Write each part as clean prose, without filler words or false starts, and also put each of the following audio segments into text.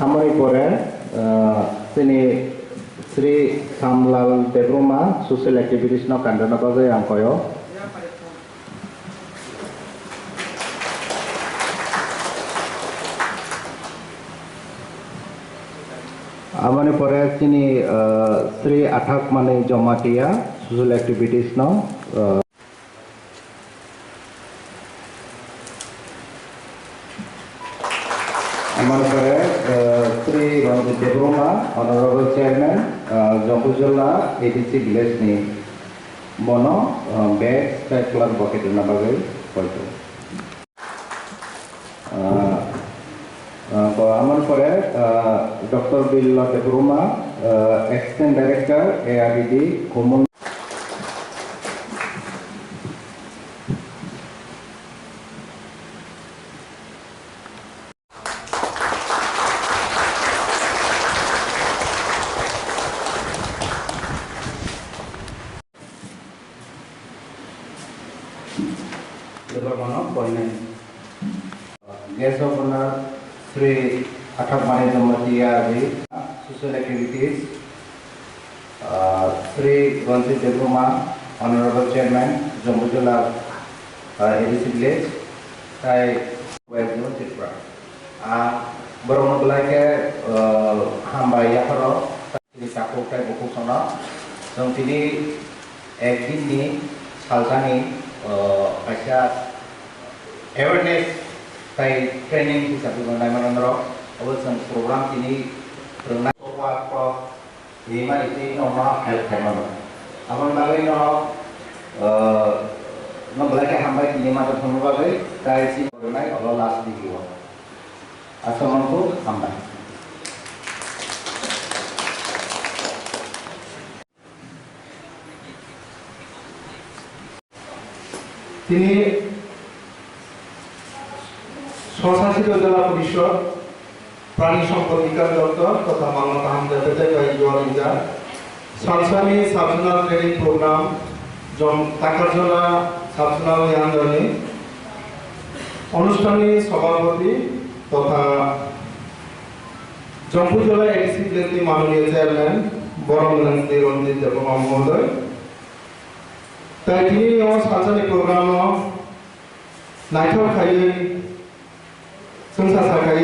আমার পরে তিনি শ্রী সামলাল দেবরুমা সোশ্যাল অ্যাক্টিভিটিস ন কান্ডনা বাজে আঙ্কয় আমার পরে তিনি শ্রী আঠাক মানে জমাটিয়া সোশ্যাল অ্যাক্টিভিটিস ন আমার পরে Shri Ranjit Debbarma honourable chairman Jampuijala ADC village নি বন বেড স্টাইল ক্লাব বকেট না বাগে হয়তো আমার পরে doctor Billa Debbarma assistant director ARDD কমন Guest of honor Sri Athak Mani Jamatia Social Activities Sri Ranjit Debruma Honorable Chairman Jambujala ADC Village Sai Western Tripura Borong Belake Hamba Yakaro Sri Sakuk Tai Bukuk Sona Jong Tini Ekdin ni Salsani Kaisa awareness by training di satu kondangan orang awal program ini pernah buat pro lima itu nomor health camera. Aman bagai no belakang hambai ini mata semua bagai dari si orang kalau last di gua. Asal mampu hambai. Ini স্বশাসিত জেলা পরিষদ প্রাণী সম্পদ বিকাশ দপ্তর তথা মানবতা হামদাপেটে জোয়ারিজা সালসানি সাবজোনাল ট্রেনিং প্রোগ্রাম টাকারজলা সাবজোনাল আন্দোলনে অনুষ্ঠানে সভাপতি তথা জম্পুজলা এডিসি ভিলেজ মাননীয় চেয়ারম্যান বরমগঞ্জ রঞ্জিত দেবরুমা মহোদয় তাই তিনি সালসানি প্রোগ্রাম নাইটর খাইয়ে संसार साखाय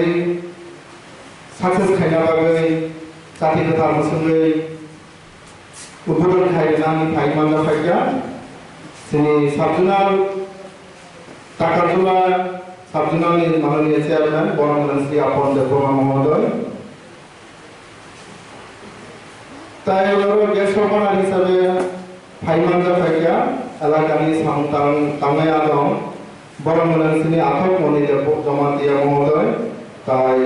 सक्सेस खायना बागै जाति गोथार मोसोङै उद्बोधन खायनानै फाइमानजा फाइगा जोंनि साबजुनाल टाकारजुला साबजुनालनि माननीय चेयारमेन बरमगঞ্জ श्री আপন দেবরুমা মহোদয় তাই गेस्ट অফ হিসাবে ফাইমানजा फाइगा এলাকাनि সামতাং দं বরমগঞ্জ আঠাক মনি জমাতিয়া মহোদয় তাই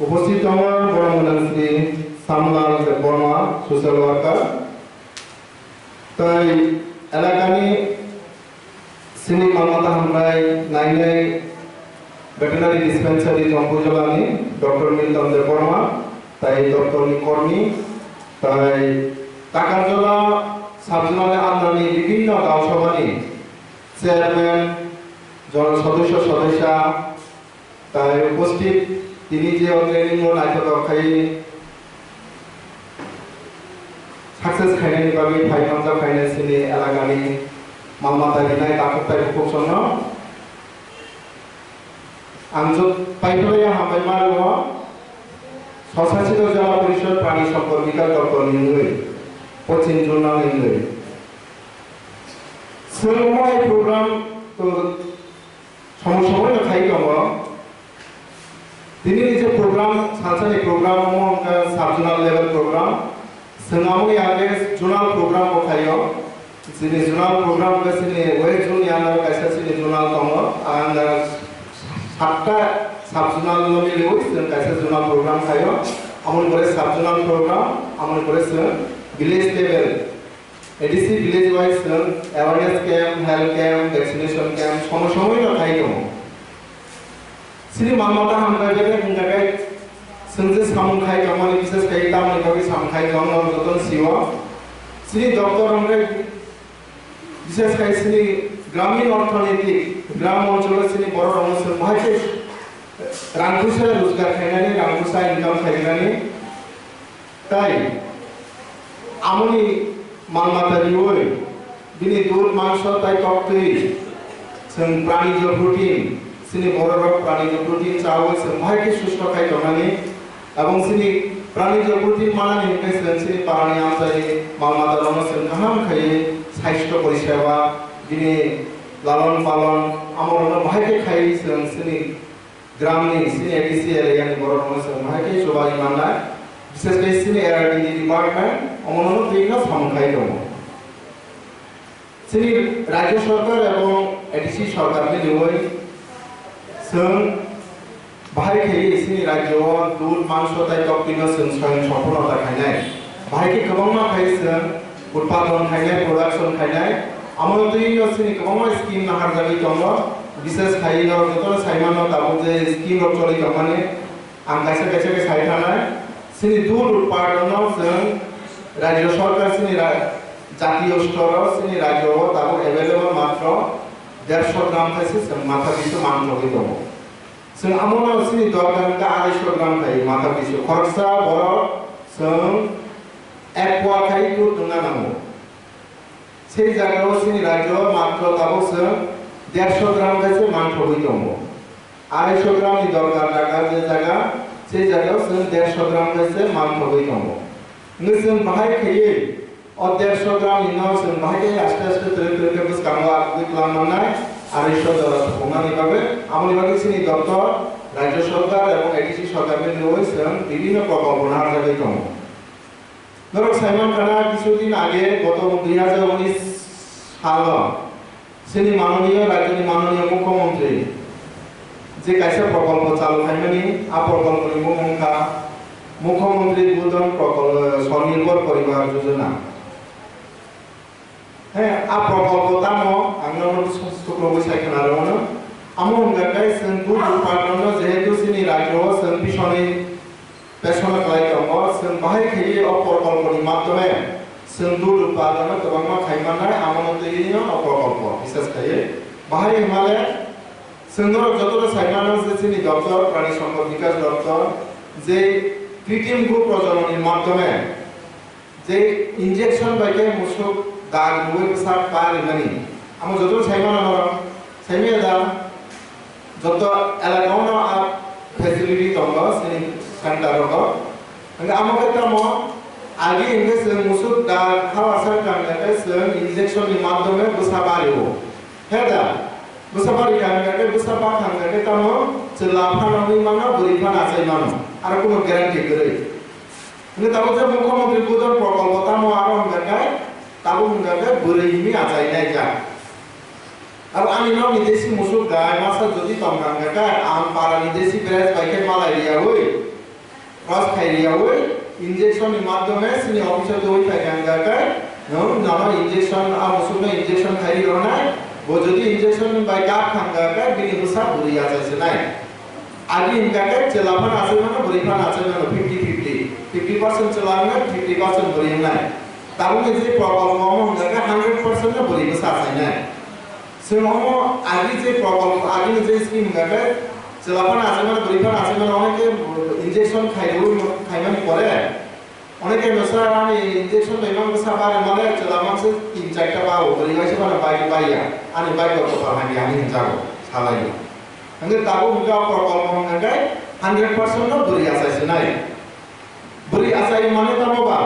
উপস্থিত আমার বরমগঞ্জ সামলাল দেববর্মা সোশ্যাল ওয়ার্কার তাই এলাকানি সিনি মানবতা হামরাই নাইনাই ভেটেনারি ডিসপেন্সারি জম্পুজলানি ডক্টর মিল্টন দেববর্মা তাই ডক্টরনি কর্মী তাই টাকারজলা সাবজোনালে আন্দানি বিভিন্ন গাঁওসভানি চেয়ারম্যান সদস্য সদস্যা তাই উপস্থিত তিনি যে ট্রেনিং নাইটক খাই সাকসেস খাইনাयनि बागै फाइमानजा फाइनान्सनि एलाकानि मालमाथा दिनाय दाखोथाय हुकुमसन्न आंजो पाइथया हाबाय मारो স্বশাসিত জেলা পরিষদ প্রাণী সম্পদ বিকাশ দপ্তর নিয়ে পশ্চিম জোনাল নিয়ে सोलोंनाय प्रग्राम तो समय खाई दङ दिनै जे प्रग्राम सानसानि प्रग्राम साबजुनाल लेवल प्रग्राम सोंआमो आगे जुनाल प्रग्राम खायो जोंनि जुनाल प्रग्राम गासिनि वेस्ट जोन याना गासिनि जुनाल दङ आरो सातटा साबजुनाल मिले जों गासै जुनाल प्रग्राम खायो आमोन करे साबजुनाल प्रग्राम आमोन करे जों village level ADC village wise जों awareness camp health camp vaccination camp समय खाई दङ श्री मानवता हामदायगे बुंगाय संजे सामखाय खामानि बिसेस खाय तामानि बागै सामखाय दङ जतन सिवा श्री डॉक्टर हमरे বিশেষ করে গ্রামীণ অর্থনীতি গ্রাম অঞ্চলের বড় সমস্যা মহাকাশ रांखुसा रोजगार खायनानै रांखुसा इनकाम खायनानै ताई आमनि मालमातारिवै बिनि दूध मांस ताई टक्टै जों प्राणिज प्रोटीन सिनि बररक प्राणिज प्रोटीन चावो जों बाहायके सुस्थ खायथनानै এবং सिनि प्राणिज प्रोटीन मानानै होननाय सिनि पारानि आमजाय मालमातारावनो जों गाहाम खायै साइस्थ परिसेवा बिनि लालन पालन आमरनो बाहायके खायै जों सिनि ग्रामनि सिनि एडिसि एरियानि बररनो जों बाहायके जबाय माननाय विशेषकै सिनि एआरडि डिपार्टमेन्ट अमरनो दैनो सामखाय दङ सिनि राज्य सरकार এবং एडिसि सरकारनि लेवै जों बाहायके सिनि राज्योआव दूध मांस ताई टक्टिनो जों स्वयं सफलता खायनाय बाहायके गोबां खाय जों उत्पादन खायनाय प्रोडक्शन खायनाय आमनो दैनो सिनि गोबां स्किम नाहारजागि दङ विशेष खायनो जतो साइमानो दाबो जे स्किम रचलि दङमाने आं खायसे खायसे सायथानाय सिनि दूध उत्पादनाव जों राज्य सरकार सिनि জাতীয় স্তরেও सिनि राज्योआव दाबो एवेलेबल मात्र 150 ग्राम खायसे जों माथा पिछु मानथगै दङ जों आमनो सिनि दरकार 250 ग्राम खाय माथा पिछु खरसा बर जों एक पोवा खाय दूध दंना नांगौ সেই জায়গায় सिनि राज्योआव मात्र दाबो जों 150 ग्राम खायसे मानथगै दङ 250 ग्रामनि दरकार लागा जे जायगा সেই জায়গায় जों 150 ग्राम खायसे मानथगै दङ जों बाहाय खायै और 150 ग्राम इनाव जों बाहायके आस्ते आस्ते तेरे बुसखांगो आगुय खालामनाय 250 डलार हमनानै बाबो आमनि बागै सिनि डक्टर राज्य सरकार এবং एडिसि सरकारनि लेवै जों বিভিন্ন প্রকল্প নাহারজাগै दङ ধরক সাইমন খানা কিছুদিন আগে গত 2019 সাল সিনি মাননীয় রাজ্যनि মাননীয় মুখ্যমন্ত্রী যে কাইসা প্রকল্প চালু খাইমানি আ প্রকল্পनि মুখা মুখ্যমন্ত্রী উদ্বোধন প্রকল্প স্বনির্ভর পরিবার যোজনা হ্যাঁ আ প্রকল্প তামো আংনো শুক্রবার সাইখানারোনো আমো গাকাই সেন্টু উৎপাদন যেহেতু সিনি রাজ্য সেন পিছনে পেছনে খাই দङ जों बाहाय खायै अ प्रकल्पनि माध्यमे जों दूध उत्पादन गोबां खायमानाय आमनो दैनो अ प्रकल्प विशेष खायै बाहाय हिमालय जोंनो जतरो साइमानो जे सिनि डक्टर प्राणी सम्पद विकास डक्टर जे कृत्रिम गु प्रजनननि माध्यमे जे इंजेक्शन बायके मुसुक दाग नुय बेसाद पारिमानि आम जतरो साइमानो साइमेदा जत एलाकावनो आ फेसिलिटी दङ सिनि सेन्टारको अंगे आमके तमो आगे इंगे जों मुसुक दाग खावासार कामनाय जों इंजेक्शननि माध्यमे बोसाबारियो हेदा बोसाबारि कामनाय बोसाबा खांनाय तमो जेला फानावनि मानो बोरैफा नाजाय मानो आरो कोनो ग्यारान्टि गरै ने ताबो जे मुख्यमंत्री उद्बोधन प्रकल्प तामो आरो हंगाय ताबो हंगाय बोरैनि आजायनाय जा अब आनि नाव निदेशी मुसुक गाय मासा जदि तमगांगाय आम पारा निदेशी प्रेस बाइके मालायरिया होय क्रस खायरिया होय इंजेक्शननि माध्यमे सिनि अफिसार दोय फायगांगाय नामा इंजेक्शन आ मुसुकनो इंजेक्शन खायरि रनाय बो जदि इंजेक्शन बाय काप खांगाय बिनि बोसा बोरै आजायसनाय आगे इनकाके चलाफन आसे माने बोरैफा आसे माने 50% चलाने 50% बोरैनाय ताबो जे प्रकल्प हमगाके 100% ने बोरैबो सासायनाय जोंनो आगे जे प्रकल्प आगे जे स्कीम गाके चलाफन आसे माने बोरैफा आसे माने अनेके इंजेक्शन खायमान परे अनेके नसारानि इंजेक्शन लैमान साबारे माने चलामानसे 3-4टा बाव बोरैबासो माने बाइया आनि बाइक को हानि आनि जागो सालायो अंगे ताबो मुगा प्रकल्प हंगाय 100% न बोरै आसायसनाय बोरै आसाय माने तामोबा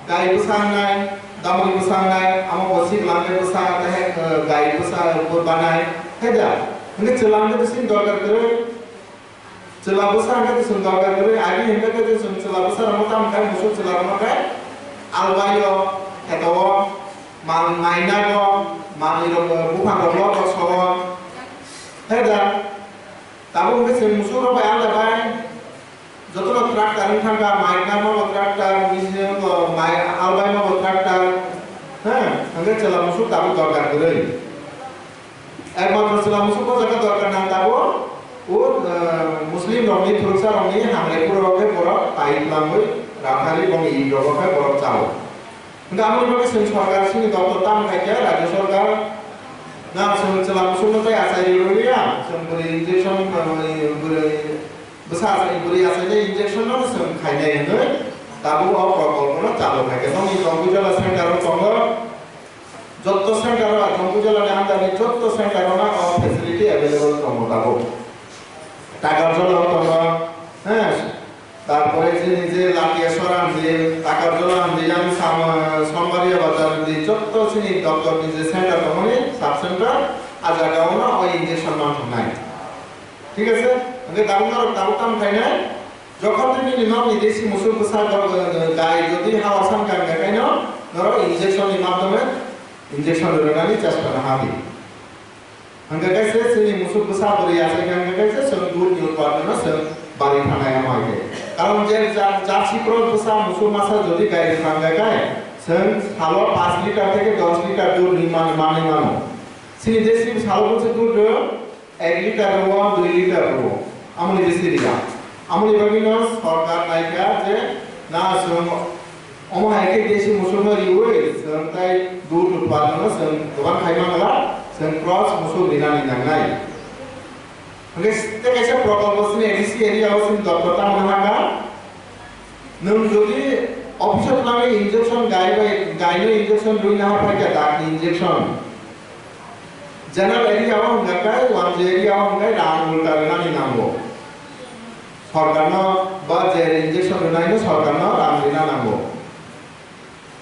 गाय बोसांनाय दामरि बोसांनाय आमो बसि लांनाय बोसा तहे गाय बोसा बानाय हेदा अंगे चलांगे बिसिन दरकार करे चला बोसांगे बिसिन दरकार करे आगे हेंगे जे जों चला बोसा रमताम काय मुसु चला रमताय आलबायो हेतो मान माइनागो मानिरो बुखांगो रसो हेदा ताबो से मुसुरो बाय आलाबाय जतरो ट्रैक्टर थांगा माइना मो ट्रैक्टर मिसे को माइ आलबाय मो ट्रैक्टर हैं अंगे चला मुसु ताबो दरकार करे एकमात्र चला मुसु को जगह दरकार ना ताबो ओ मुस्लिम रमनी थुरसा रमनी हामले पुरोके पुरो पाइप लांगै राखारि बंग इ रबके पुरो चाव गामनि बगे जों सरकार सिनि दप्तर ताम खायके राज्य सरकार ना जों चला मुसुनो ताय आसाय रोलिया जों बोरै इंजेक्शन बोरै besa buri asane injection no sem khainai hoi tabu o prokolpono chalu thake এবং এই জম্বুজলা সেন্টার tongo যত সেন্টার জম্বুজলা আন্দারে যত সেন্টার না of facility available tongo tabu টাকার জন্য tongo হ্যাঁ তারপরে যে নিজে লাকিয়া সরান যে টাকার জন্য আমি জানি সোমবারিয়া বাজার যে যত চিনি ডক্টর নিজে সেন্টার মানে সাব সেন্টার আর জায়গাও না ওই ইনজেকশন মান নাই ঠিক আছে আগে দাউতাম খাই না যখন তুমি নিয়ম বিদেশি মুসুল কুসা গাই যদি হাওয়াসান কাঙ্গা খাই না ধরো ইনজেকশনের মাধ্যমে ইনজেকশন লাগানি চেষ্টা না হাবি আঙ্গা কাছে সেই মুসুল কুসা বলি আছে কাঙ্গা কাছে সব দূর নিউ পারবে না সব বাড়ি থানায় আমাকে কারণ যে চারশি ক্রোধ কুসা মুসুল মাসা যদি গাই কাঙ্গা গায় সব ভালো 5 লিটার থেকে 10 লিটার দুধ নির্মাণ মানে মানো সিনি দেশি ভালো বলছে দুধ 1 লিটার ও 2 লিটার ও আমলি দেশি দিলা আমলি বিভিন্ন সরকার নাইকা যে না অমায়কে দেশি মুসলমান ইউয়ে তাই দুধ উৎপাদন গোবাं খাইমানলা ক্রস মুসল বিনানি নাংনাই মানে তে কাছে প্রকল্পসনি এডিসি এরিয়া ওসিন দপ্তরটা মহাকা নং যদি অফিসার নামে ইনজেকশন গাইনো ইনজেকশন দুই না পাইকা দাগ ইনজেকশন জেনারেল এরিয়া হঙ্গাকাই ওয়ান এরিয়া হঙ্গাই রান উল্টারনানি নামবো সরকারনো বা যে ইনজেকশন নাইনো সরকারনো রামদিনা নামবো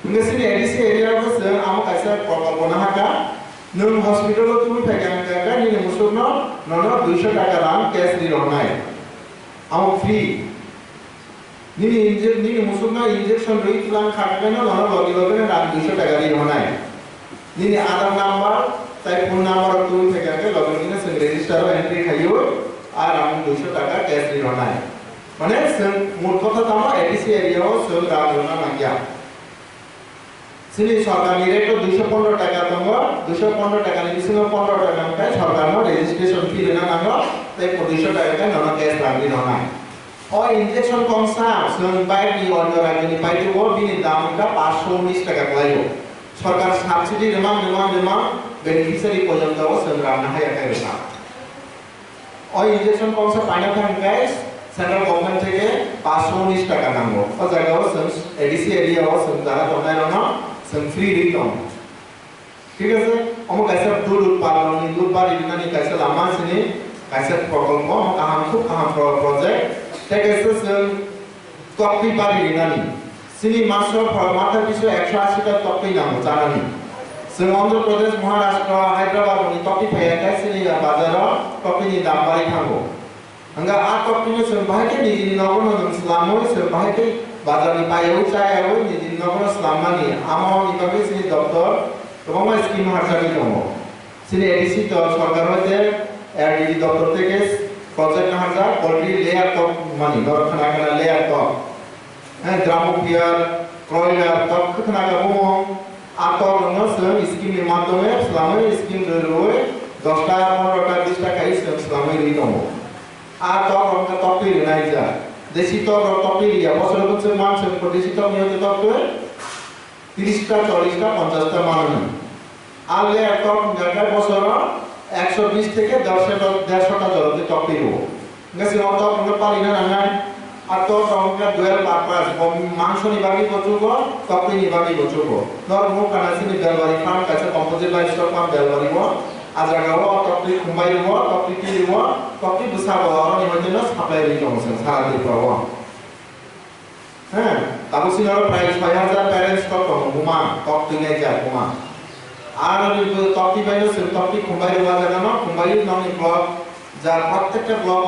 ngesini edisi area ko se am kaisa প্রকল্পনা হাকা নং হসপিটাল তুমি ফাইকান কাকা নি মুসুনো নন 200 টাকা রাম ক্যাশ দি রনাই আম ফ্রি নি মুসুনো ইনজেকশন রই প্ল্যান খাটবে না নন লগে লগে রাম 200 টাকা দি রনাই নি আধার নাম্বার তাই ফোন নাম্বার তুমি ফাইকান কে লগে নি সে রেজিস্টার এন্ট্রি খাইও আর আম 200 টাকা ক্যাশ দি রনাই মানে মোট কথা তামা এডিসি এরিয়া ও সব রাজনা নাগিয়া সিনি সরকার রেট 215 টাকা তঙ্গ 215 টাকা নি 215 টাকা কা সরকার নো রেজিস্ট্রেশন ফি না নাগো তাই 200 টাকা কা নন ক্যাশ লাগি না ও ইনজেকশন কমসা সন বাই নি অন্য রাজনি পাইতে ও বিনি দাম কা 519 টাকা লাইও সরকার সাবসিডি নেমা বেনিফিশিয়ারি পর্যন্ত ও সন রান্না হায়া কাইরা ও ইনজেকশন কমসা পাইনা থান গাইস সেন্ট্রাল গভর্নমেন্ট থেকে 519 টাকা নামবো ও জায়গা ও সন এডিসি এরিয়া ও সন যারা তোমরা না फ्री रिटर्न ठीक है हम कैसे दूध उत्पादन दूध बारी बिनानी कैसे लामा सिनी कैसे प्रकल्प हम कहां प्रोजेक्ट ते कैसे टॉपी बारी बिनानी सिनी मासो माथा पिछो 180 टा टॉपी नाम जानानी जों आंध्र प्रदेश महाराष्ट्र हैदराबाद नि टॉपी फाया कैसे बाजार टॉपी नि दाम बारी थांगो हंगा आ टॉपी ने जों बाहायके निजि नगन नोंस्लामो जों बाहायके बाजारनि पायाव चायाव निजि नगन स्लामनानि आमाव निबागे सिनि दप्तर गोबां स्किम हारजानि दङ सिनि एडिसि तो सरकार हते एडिडि दप्तर থেকে প্রজেক্ট হারজা পোল্ট্রি লেয়ার টপ মানি দরখানা কানা লেয়ার টপ হ্যাঁ গ্রামোফিয়ার ক্রয়লার টপ খানা গমো আতর নসন স্কিমের মাধ্যমে ইসলামী স্কিম রয়ে 10 টাকা 15 টাকা 20 টাকা ইসলামী রিদম আর টপ রঙা টপি নাইজা দেশি টপ টপি রিয়া বছর বছর মানুষ দেশি টপ নিয়তে টপ 30 টা 40 টা 50 টা মানুষ আর লেয়ার টপ জায়গা বছর 120 থেকে 150 টা জলতে টপি রো গেছে টপ আমরা পারি না না আর তো রঙা দুয়ের পারপাস মাংস নিবাগি বচুব টপি নিবাগি বচুব ধর মো কানাসিনি বেলবারি ফার্ম কাছে কম্পোজিট লাইফ স্টক ফার্ম বেলবারি ও আজাগাও টপি খুমাইব টপি কিরিব টপি বুসাব আর নিমজন্য সাপ্লাই রি জমসন সারা দি পাব হ্যাঁ তাবসিনর প্রায় 6000 প্যারেন্টস টপ হুমা টপি নে যা হুমা আর টপি বাইনো টপি খুমাইব জাগানো খুমাইব ননি ব্লক যা প্রত্যেকটা ব্লক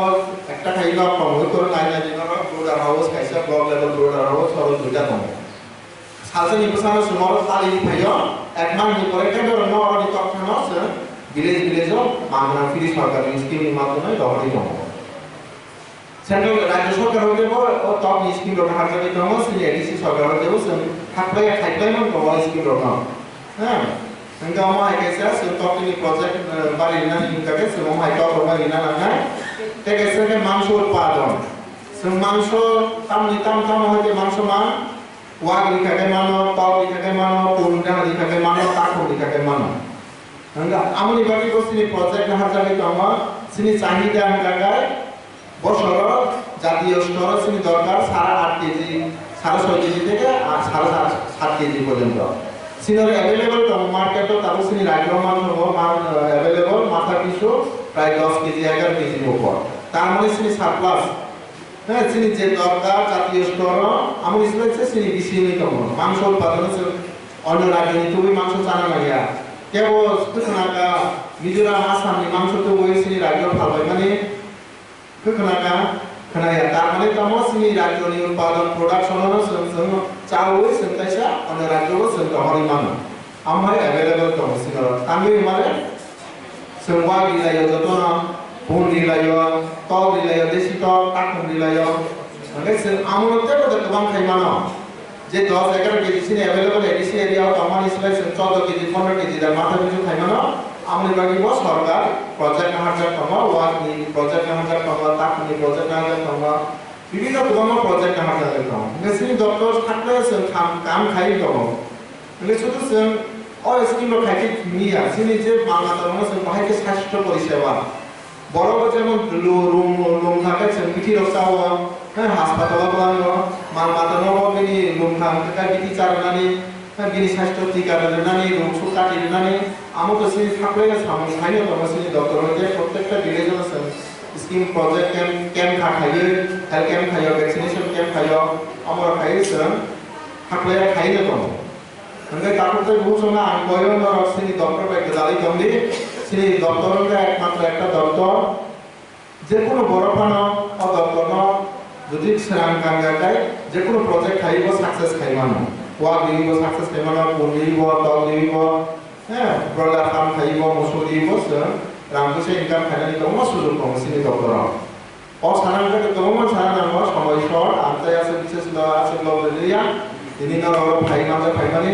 একটা খাইবা প্রমোট করে লাইনা দিনর ব্রোডার হাউস কাইসা ব্লক লেভেল ব্রোডার হাউস সর দুইটা দম সাজে নিবসানো সুমর তালি ফাইও একমান নি পরে কেন নরনি তখনো ভিলেজ মাগনা ফ্রি সরকারি স্কিমের মাধ্যমে দহরি দম সেন্ট্রাল রাজ্য সরকার হতে ও টপ স্কিম রোটা হাজারি দম সিনি এডিসি সরকার হতে ও থাকবাই খাইবাই মন তো স্কিম রোটা হ্যাঁ Hingga mau ekesa setok ini project bari na hingga ke semua haikal bari na na tekesa ke mangso utpadon semangso tam hoje mangso ma wag di kake mano tau di kake mano punda di kake mano takho di kake mano hingga amuni bagi ko sini project na harjali kama sini cahida hingga kai bosoro জাতীয় স্তরে চিনি দরকার 8.5 KG 6.5 KG থেকে 7.5 KG পর্যন্ত চিনির available তো মার্কেটে তারও চিনি রাজ্যমান অ্যাভেলেবল মাথা পিছু প্রায় 10 কেজি 11 কেজির উপর তার মানে চিনি সারপ্লাস হ্যাঁ চিনি যে দরকার জাতীয় স্তর আমি বলছি চিনি বেশি নিতে মাংস উৎপাদন অন্য রাজ্যে নিতে মাংস চানা লাগিয়া কেবল কোথাকা মিজোরাম আসামনি মাংস তো ওই চিনি রাজ্য ফালবাই মানে কোথাকা खोनाया तारमाने तमो सिनि राज्यनि उत्पादन प्रोडक्शननो जों चावै जों कायसा अन राज्यबो जों दहरि मानो आमहाय अवेलेबल दं सिनो तांगै माने जों वा दिलायो जतन बुन दिलायो तल दिलायो देसि तल ताकुन दिलायो माने जों आमनते बदे गोबां खायमानो जे 10 11 केजि सिनि अवेलेबल एडिसि एरिया तमानि सिलाय जों 14 केजि 15 केजि दा माथा बिजु खायमानो आमनि बागिबो सरकार प्रोजेक्ट हाजार तमा वानि प्रोजेक्ट हाजार तमा ताकुनि प्रोजेक्ट हाजार तमा विभिन्न गोबां प्रोजेक्ट हाजार दं नोंसोरनि डक्टर थाखले जों काम खायो दं माने शुद्ध जों अ स्किमल खायखि मिया जोंनि जे बांलादेशआव जों बाहायके स्वास्थ्य परिसेवा बर'बो जेमन रुम थाखाय जों बिथि रसाव हास्पातालाव लाङो मालमातानाव बिनि रुम थाखाय बिथि चारनानै बिनि स्वास्थ्य टीका होनानै रुम सुकाति होनानै आमो सिनि थाखले सामो साइनो दं सिनि डक्टर जे प्रत्येकटा विलेजआव जों स्किम प्रोजेक्ट कैम्प खायो हेल्थ कैम्प खायो वैक्सीनेशन कैम्प खायो आमर खायो जों थाखले खायो दं ओंखाय तारपरे बुझना आं गयो सिनि डक्टर बाय गदालि दंदि सिनि डक्टर एकमात्र একটা डक्टर যে কোনো বড় ফানো অ ডক্টর ন যদি স্রাং কাঙ্গাকাই যে কোনো প্রজেক্ট খাইবো সাকসেস খাইমানো ওয়া দিইবো সাকসেস খাইমানো পড়িবো তল দিইবো হ্যাঁ ব্রয়লার ফার্ম খাইবো মোসো দিইবো রামকোসে ইনকাম খাইনানি দङ সুযোগ दङ सिनि डक्टराव अ सानांगो दङ सानांगो समय सर आमताय আছে বিশেষ ল আছে গ্লোবালিয়া ini kalau final finally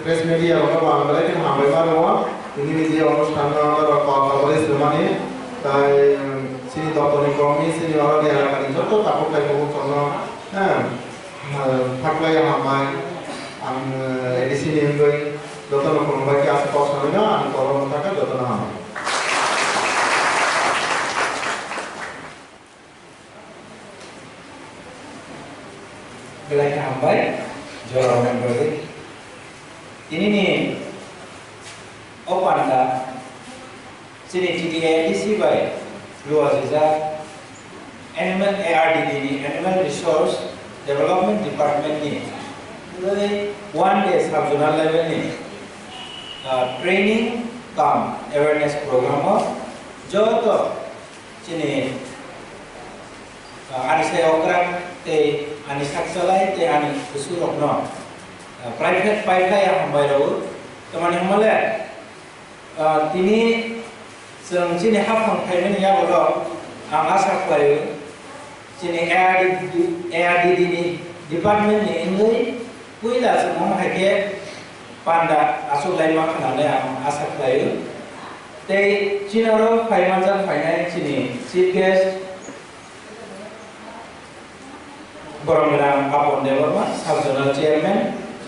press media orang Bangla के हामबाय दङ ini जे अनुष्ठान orang कवरेज माने তাই सिनि डक्टरनि कमी सिनि orang एलाकानि जत ताकु चलन হ্যাঁ थाक्लाय हामाय आं एडिसिनि गय जतन फंबाय के आसे पसनना आं करम थाका जतन हामाय belai hambai jorong memberi ini nih opanda sini TDA isi baik luar saja Animal ARDD ni Animal Resource Development Department ni jadi one day subzonal level ni training kam awareness program ho joto sini ada saya okrak te ani saksalai te ani kusurokno private pailai hambai ro tamani hamale tini जों sini hafang thaimen ya bolo ang asa klayo sini ARDD ni department ni ingoi puila semong hake panda asuk lai ma khanale ang asa klayo te chinaro phaimanjal phainai sini chief guest Boromram Apon Dewarma, Subzonal Chairman,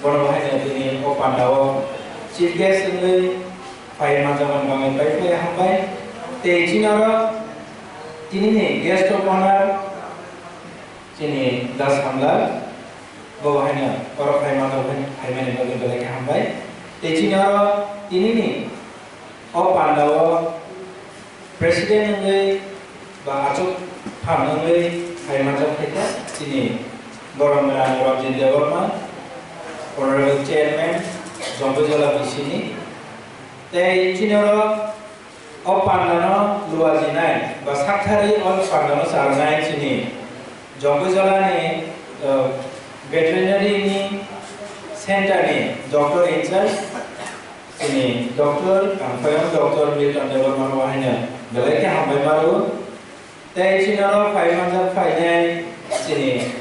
Boromahanya Dini Opandawa, Chief Guest in the Fire Mazaman Bangan Pai Hambai, Te Chinara, Tini, Guest of Honor, Chini Das Hamla, Bovahanya, or Haimazaman, Haiman Bangan Hambai, Te Chinara, Tini, Opandawa, President in the Bachok Hamley, Haimazaman Pita, Chini. Boromram Robjin Dewarma, Honorable Chairman, Zombojala Bisini, Te Chinoro, Opandano, Luazinai, Basaktari, all Pandano Sarnai Chini, Zombojala ni, Veterinary ni, Center ni, Doctor in charge, Chini, Doctor, Ampayam Doctor Milton Dewarma Wahina, Beleka Hambai Maru, Te Chinoro, 500 Finai, Chini.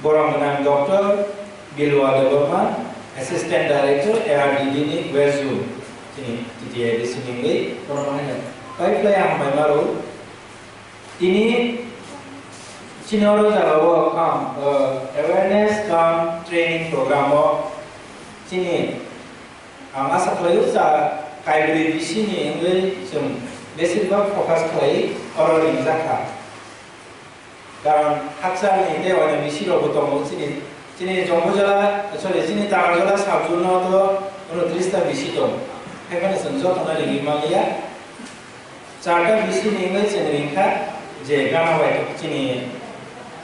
Boromram Doctor Bilwa Dewarma, Assistant Director ARDD ni Wezu, ini TDA di sini ni Boromahanya. Baiklah yang baru ini Chinoro jalawo kam awareness kam training program sini asa klayu sa kaibri di sini ini sem basic fokus klai orang ini zakha Karon haksan ni dewa ni misiro botong sini jombojola sorry sini tagajola sabjuno to 29টা bisi dong. Ekhane senjo tona lagi malia. 4টা bisi ni ngai chenringkha je gana bai sini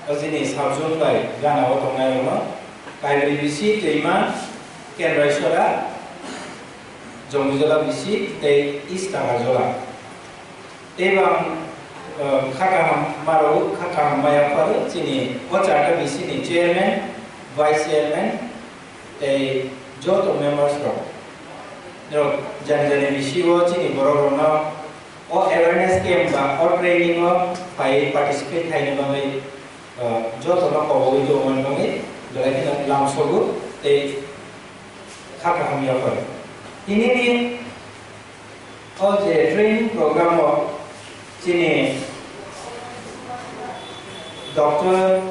ojini sabjun bai gana botong nai no. Kaibri bisi teima kenraisora jombojola bisi tei istagajola. Ebang kakak maru kakak maya paru sini ocak ke sini chairman, vice chairman, joto members ro. Ro jangan bisi wo sini bororona o awareness camp ba o training wo pai participate hai ne bangai joto na ko itu man bangai dalai na langsung go kakak maya paru. Ini ni o je training program wo sini Dr.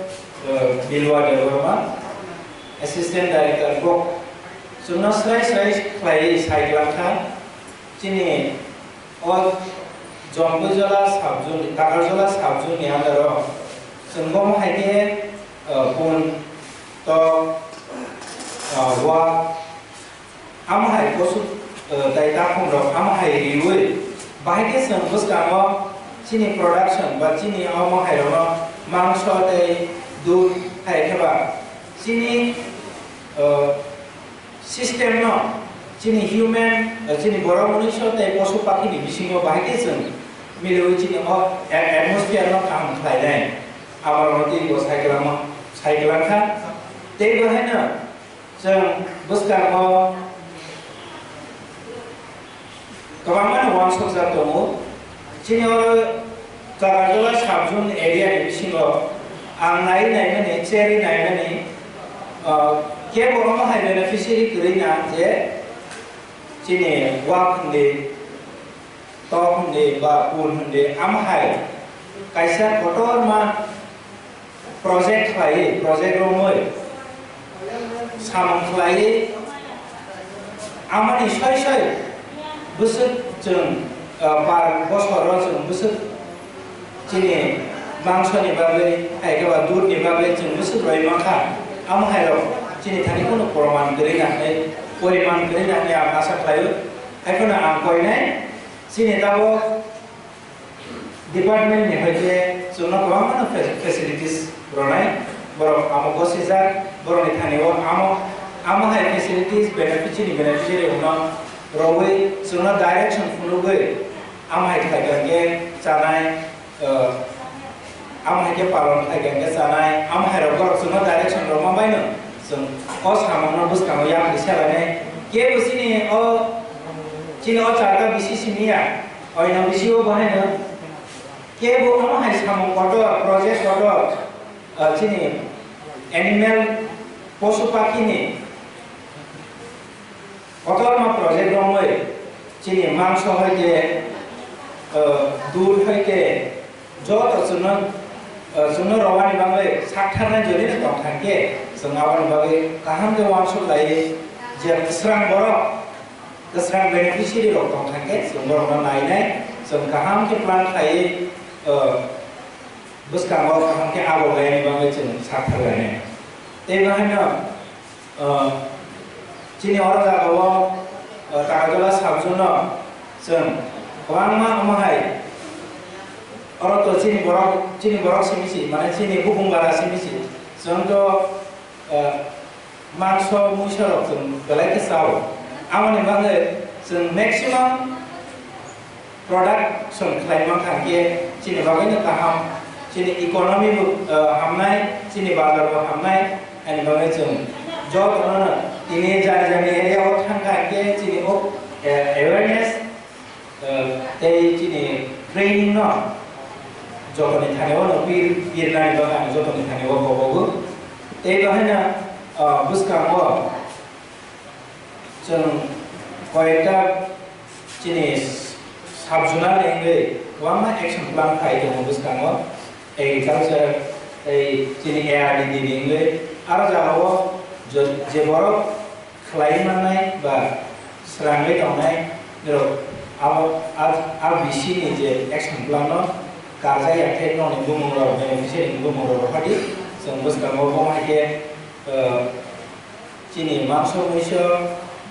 Bilwa Dewarma, Assistant Director Gok. Sunna serai klai sai langkah sini o jombojola sabjun tagarjola sabjun ni andaro senggom haike pun to wa amhai kosu daita pun ro amhai riwe bahike senggos kamo sini production ba sini amhai ro mangso tei dud hai khaba sini system no sini human sini boro manusia tei posu pakhi ni bisingo bahike sen milu sini o atmosphere no kam khlai dai amar moti go cycle kha tei bahena jeng buskar mo kawangan wan sok jatomo sini oro Tagajola sabjun area di bisingo ang nai mani cherry nai mani ke borong hai beneficiary kurina je sini wak hunde top hunde ba pun hunde am hai kaisa kotor ma project romoi samang klai amani sai busuk jeng par bosor jeng busuk sini mangso ni bagai hai kawa dur ni bagai jeng busuk roi mangka am hai ro sini thani kono poroman gerina nei poriman gerina ni asa klayu hai kono am koi nei sini tabo department ni hoje sono ko amana facilities ronai boro am gosizar boro ni thani o am hai facilities beneficiary uno rowe sono direction funuge am hai thaigange chanai am hai ke palon thaigange chanai am hai ro gor sono direction ro mambai no sung os hamang bus kamo yang di sana ne ke busini o cini o charga bisi simia o ina bisi o bahai no ke bu am hai hamang koto project koto cini animal posu paki ni kotor ma project romoi cini mangso hoite dur hoite joto suno rawani bangai sakthana jodi na tong thangke sengawan bagai kaham ke wangsul lai je serang borok keserang beneficiary rok tong thangke sumber na nai nai sum kaham ke plan khai bus kamo kaham ke abo lai bangai chen sakthar lai ne te bahana chini ora ja gawo tagajola sabjuno sum wangma amahai orang tu sini borok simisi, mana sini hubung bara simisi, contoh mangso musyarak sen belai kesau, aman yang bangga sen maximum produk sen klaim makan kia, sini bangga kaham, sini ekonomi hamnai, sini bazar hamnai, ani bangga sen job mana, ini jani area orang kia, sini awareness, sini training no. Joko ni thane wo pir nai ba kan joko ni thane wo bobo te ba hena buska mo chung koita chinis sabjuna lenge wama action plan khai to buska mo agriculture chini ARD lenge ar jawo je boro khlai manai ba srangai tongnai ro al bisi ni je action plan no karja yakhe no ni bumuro beneficiary bumuro phati जों बुसकांगो बहायके chini makso miso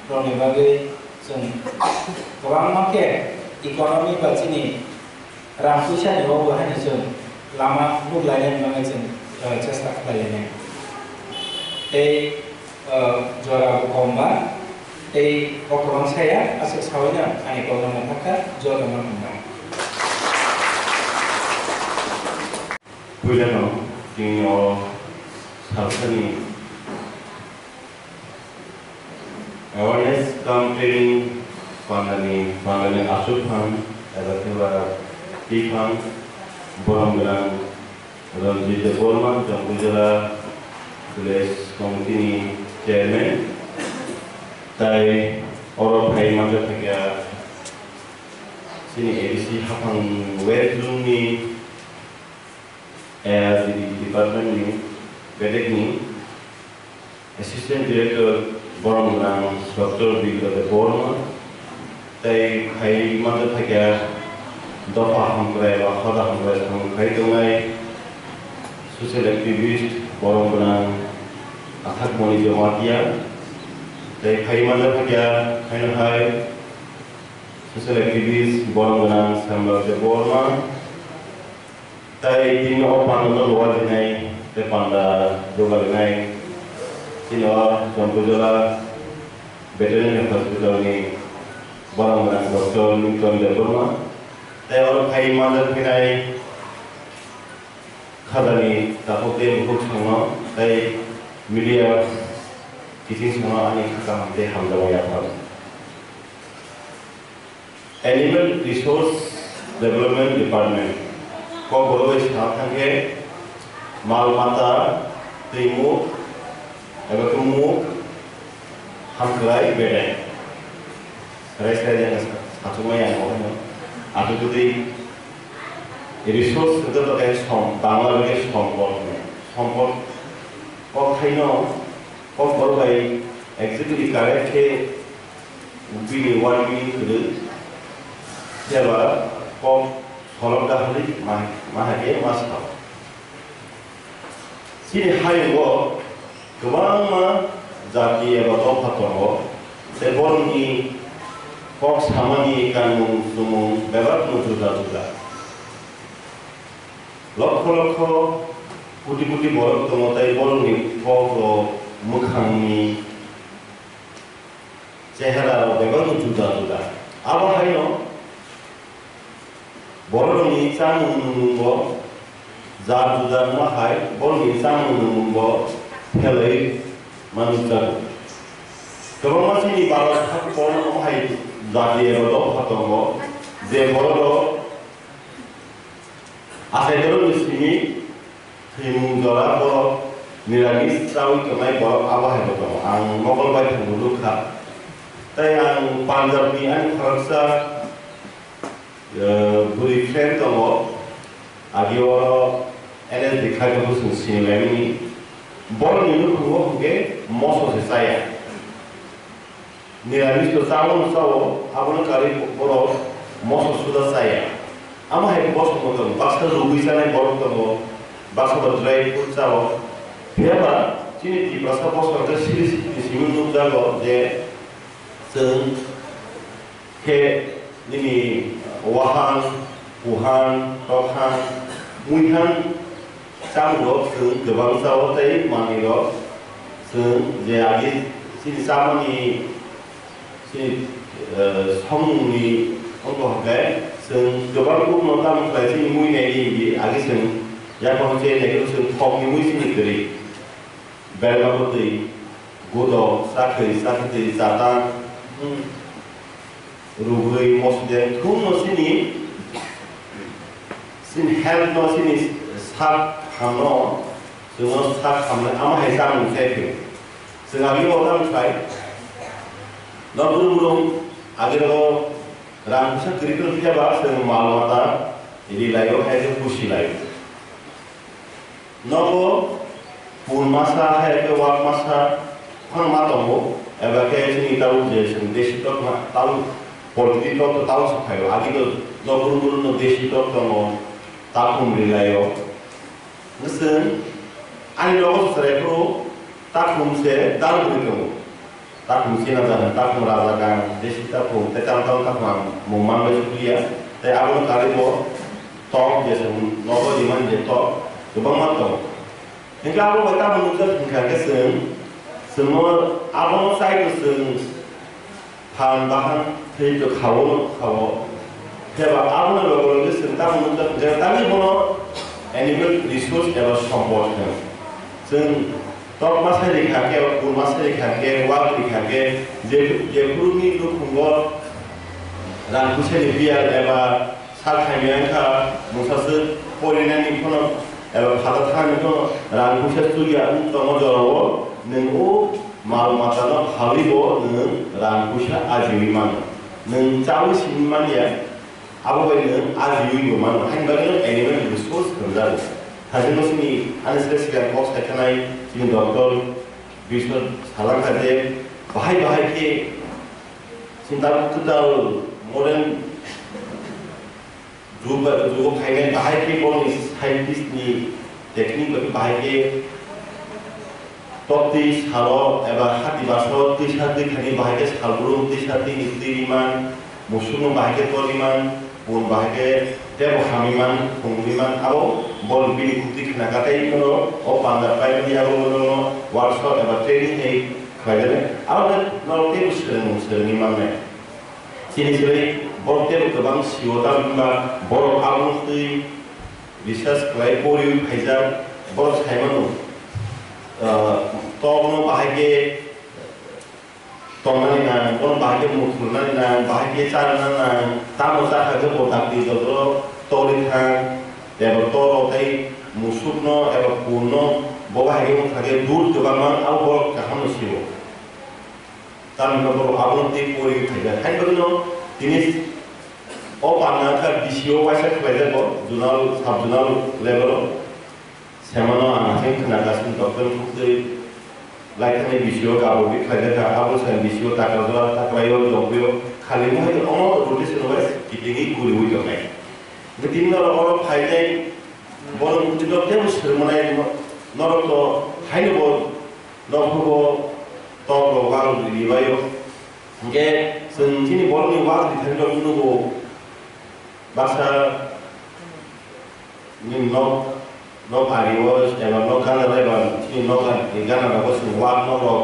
roni bagai जों गोबां माखे economy बा chini रां फैसा नि बाहायनो जों लामा बुग्लायनाय बागै जों चेष्टा खालायनाय ए जरा खमबा ए गथ'बां साया आसे सावैना आनि गथ'नो थाखा जरा मोनबा बुजानो जोंनि सावथुननि awareness campaign panani asupan ada kewa ikan borongran Ranjit Borman Jampujala Village Committee Chairman tai orang Thai Manja Thakya sini ABC Hapang West ni as the department ni Bedek ni Assistant Director Borongran Dr. Bilda Borman tai Thai Manja Thakya Dopa Hamkrai wa Khoda Hamkrai Hamkrai Tungai social activist Borongran Athak Moni Jamatia tai Thai Manja Thakya Khaina Hai social activist Borongran Sambar Borman tai tino panda luar dinai te panda joga dinai tino Jampujala Veterinary Hospital ni Borongran Dr. Milton Borman tai orang Thai Manja Thakya khadani tapote buku changma tai media teaching changma ani khakam te hamdawa ya thab Animal Resource Development Department ko bolo sthathangke mal mata teimu ebakumu hamklai bedai raisa yang satu yang orang atau jadi resource itu adalah Bangladesh সম্পদ কখাইনো কম বড়াই executive কারেক্টে উপিনি warming করে যেবা কম সলবদা হলি মাহাকে master সিনি হাইও गोबां जाति एबा दफा दङ बे बर'नि कक सामानि गानमुं जुमुं बेबादिनो जुदा जुदा लक्ष लक्ष कोटि कोटि बर' दङ ताइ बर'नि फट' मोखांनि चेहेरा बेबादिनो जुदा जुदा आबाहायनो बर'नि जामुं नुमुंबो जा जुदा माहाय बर'नि जामुं नुमुंबो हेलै मानुसा गोबां मानसिनि बारा थाखो माहाय जाति एबा दफा दङ जे बर' आसायदर निसिनि थैमुं जरा बर' निरामिस चावि तनाय बर' आबाहाय दङ आं मंगलबार थांदोंखा ताइ आं पान्जाबनि आं फारसा बुरि फ्रेन्ड दङ आगियाव एनएस देखायखौ जों सिनायनायनि बर'नि न'खौ हगे मस'से जाया निरामिस तो चावल चावो आबनो कारि बर' मस' सुदा जाया आमा हे बस दं बाक्सा रुबि जानाय बर' दङ बाक्सा ड्राइ फ्रुट चावो बेबा जिनि दि बाक्सा बसर सिरिस सिमु नुक जागो जे जों हे दिनि वाहान उहान रखान मुइहान चावो जों गोबां चावो ताइ मानिल' जों जे आगि सिनि चावनि सिनि समनि अंगहगे जों गोबां गुबुन गामिनिफ्राय जोंनि मुइनायनि आगि जों याखौ जे नेगो जों थमनि मुइसिनि गरि बेलबाबो दै गुद साखै साखै जाता रुबै मसदे थुम नसिनि सिन हेल्थ नसिनि साख हामनो जों साख हामनो आमाहाय जामुं जायाखै जों आगि अदामनिफ्राय नबुरुम आगेराव रां फैसा गैयैफोर फैयाबा जों मालमाता इदि लायो हायजों खुसि लायो नबो फुल मासा हायके वाक मासा फान मा दङ एबा के जोंनि दाउ जे जों देशि टक दाउ पलिटि टक दाउ सखायो आगि नबुरुम देशि टक दङ takum rilayo ngeun ani logo serepro takum se dal begitu takum sina dan takum raja kan desi takum tetam takum mumang besulia te abon kali bo tok jesu logo diman je tok bang mato hingga abon kita menunjuk hingga keseun semua abon saya keseun bahan itu kawo Jika abon logo keseun tamu menunjuk tapi bono animal resource ever supportซึ่งต้องมาใช้ในการแก้คุณมาใช้ในการแก้ว่าในการแก้เจ้าผู้มีลูกคุณก็ร้านผู้ใช้ในเบียร์เอว่าชาติไทยเนี่ยค่ะมุสลิมโพลินันนี่คนเอว่าพัฒนาเนี่ยคนร้านผู้ใช้ตัวอย่างต้องมาจอดหนึ่งโอ้มาลมาตลอดฮาริโบหนึ่งร้านผู้ใช้อาชีพมันหนึ่งเจ้าสิ่งมันเนี่ยเอาไว้หนึ่งอาชีพมันให้บางอย่างแอนิเมลรีซอสกันได้Hasil sini, anda sekarang kos terkenai sini doktor, bisnis halang kerja, bahaya ke, cinta total modern, juga kainan bahaya ke bonus, saintis ni teknik bagi bahaya ke, topis halo, hati basro, hati kini bahaya ke, halburung, hati istiriman, musuh bahaya ke toriman, pun bahaya ke Tebo hamiman, penguliman, abo bol pilih bukti kena kata itu lo, pandai pakai dia lo, workshop atau training ni, kaya abo kalau tebo sering mana, sini bol tebo kebang siota bimba, bol abang tu research kelai poli hajar, bol saya mana, tolong bahagia tongani na, orang bahagia mukuna na, bahagia cara na, tamu tak ada botak di dalam tolihan, ya bertoro tadi musuhno, ya berpuno, bawa bahagia mukanya dur ke bawah, aku bawa ke kamu siapa? Tapi kalau abang ti puri kerja, kan begino, ini, panah kan bisio wajah kerja bo, jurnal sub jurnal level, semana anak kena kasih dokter tu. Lain kali bisio kau beri kerja kau sen bisio tak kelayo jauh kali mu itu orang tulis nulis kita ni guru juga ni. Jadi orang Thailand boleh juga dia mesti mana orang tu Thailand boleh tahu kalau ribayo. Jadi sini boleh ni wah di Thailand dulu bahasa ni no pariwas, jangan no kan lebar, sini no kan, ikan ada bos nuat no ro,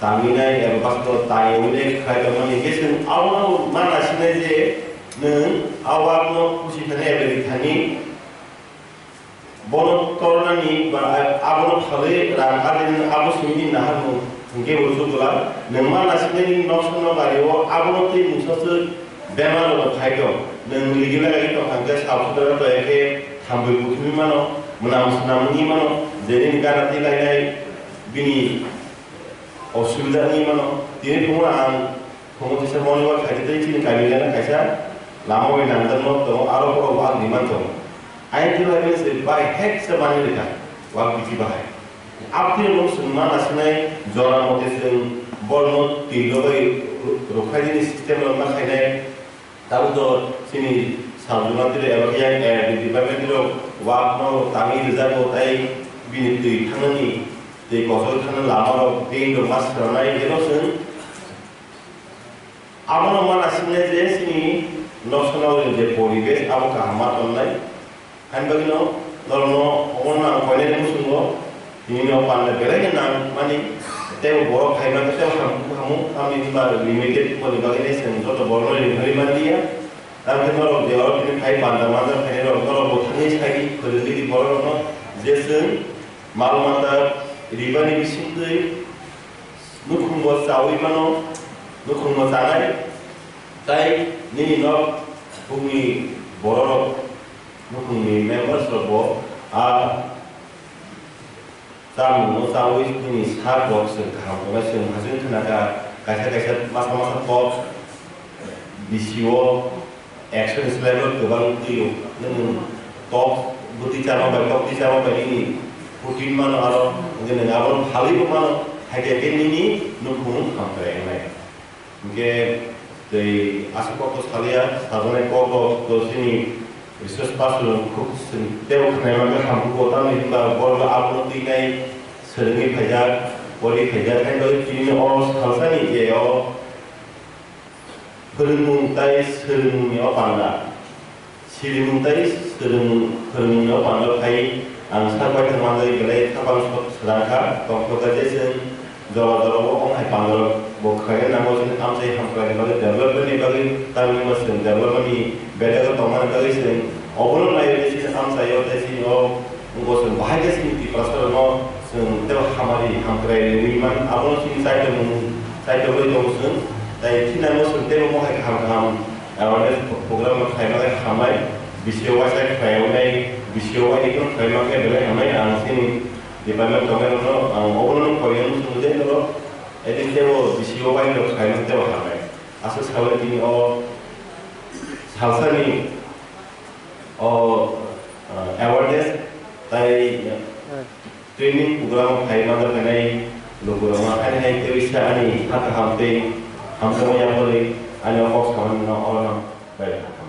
tamina ya bos to tayo ni kaya mana ni kesan awal mana sini je, neng awal no kusi tanya beri tani, bono torna ni, abono phale rangka ni abo sini nahar no, mungkin berusaha pula, neng mana sini no sono pariwo, abono tu musuh bemar lo kaya, neng lagi lagi tu hangga sahaja tu eke Hambil bukti mana, menam ni mana, jadi negara kita ini bini, sudah ni mana, dia pun bisa monitor kerja ini kalian kerja, lama ini nanti tu, arah orang ni mana, ayat itu lagi sebaik hek semani mereka, waktu kita bahaya. Apa yang semua nasibnya jorang motivasi, bolno tiga rokai ini sistem lemah ini, tahu tu sini. Sahaja tidak yang di depan itu waktu kami rezat hotai bini tu tangan ni, di kosong tangan lama paint mas kerana itu sen. Aman nasibnya je sini nasional je politik, aman kehamat online. Kan begino, kalau orang koinen musuh ini orang pandai berai mani, teu borok kaiman teu kamu kami limited politik ini sen, contoh borok ini hari mandia. Dan kalau dia orang ini kaya pandang-pandang, kaya orang kalau botanis kaya kerja di bawah orang, jadi malam ada riba ni bising tu, nukung buat sawi mana, nukung buat tanah, tapi ni nak bumi borok, nukung ni members lobo, tamu sawi ni sahar box sekarang, macam hasil tenaga, kaya masa-masa box, bisio experience level kebang tu, dengan top bukti cara ini, bukti mana ada, dengan apa hal mana, hanya ini nukung sampai ini. Mungkin dari asal kau sekalian, sahaja kau sini research pasu khuk teu khnai ma ka ham ko ta ni ba bor ba apun ti nai sereng phaja body phaja kan doi ti no khalsa ni je o perung tai sereng ni o panda sirimung tai sereng perung ni o panda khai ang sabai thamai gelai thapang sedangka tongko ka jesen jawab ong hai panda bo khai na mo sin am sai ham kai ba development ni bagi tang mas development ni beda ka toman bagi sin overall life is am sai yo tesi o ngo sun bahai ka sin ti pasal no sun te hamari ham kai ni man abon sin sai te bo yo sun dai tin na mo sun te mo hai ham awareness program ma khai ma hamai bisio wa sai khai nai bisio wa ni kon khai ma ke bele hamai ang sin development tomen no overall ko yo sun de no edin tewo bisio wa ni khai ma tewo hamai aso sawe tin o halsani o awareness tai training program khai ma da nai logo ma khai nai te bisa ani hak ham te ham semua yang boleh ani fokus kawan no orang baik